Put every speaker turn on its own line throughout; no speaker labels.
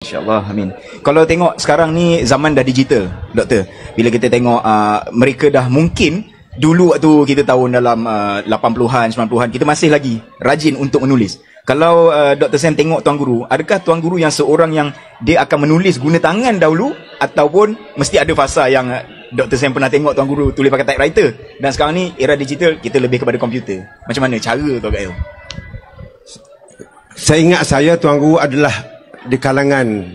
InsyaAllah, amin. Kalau tengok sekarang ni zaman dah digital, doktor. Bila kita tengok mereka dah mungkin dulu waktu kita tahun dalam 80-an, 90-an, kita masih lagi rajin untuk menulis. Kalau Dr. Sam tengok Tuan Guru, adakah Tuan Guru yang seorang yang dia akan menulis guna tangan dahulu, ataupun mesti ada fasa yang Dr. Sam pernah tengok Tuan Guru tulis pakai typewriter, dan sekarang ni era digital, kita lebih kepada komputer. Macam mana cara tu kat tu?
Saya ingat Tuan Guru adalah di kalangan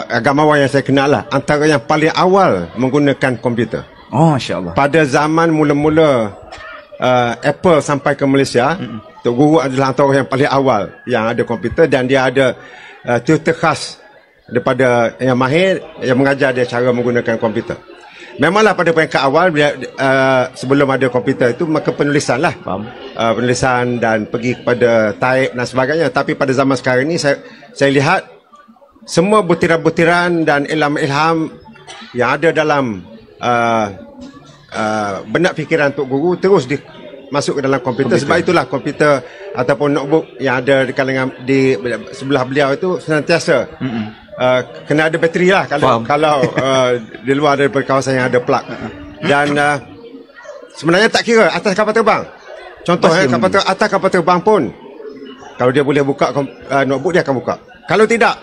agamawan yang saya kenal lah, antara yang paling awal menggunakan komputer.
Oh, insyaAllah. Pada
zaman mula-mula Apple sampai ke Malaysia, Tuan Guru adalah antara yang paling awal yang ada komputer, dan dia ada tutor khas daripada yang mahir yang mengajar dia cara menggunakan komputer. Memanglah pada peringkat awal sebelum ada komputer itu, maka penulisan lah, penulisan dan pergi kepada type dan sebagainya. Tapi pada zaman sekarang ini saya lihat semua butiran-butiran dan ilham-ilham yang ada dalam benak fikiran Tok Guru terus masuk ke dalam komputer. Sebab itulah komputer ataupun notebook yang ada di kalangan di sebelah beliau itu senantiasa kena ada bateri lah kalau di luar daripada kawasan yang ada plug. Dan sebenarnya tak kira atas kapal terbang. Contohnya atas kapal terbang pun, kalau dia boleh buka notebook, dia akan buka. Kalau tidak,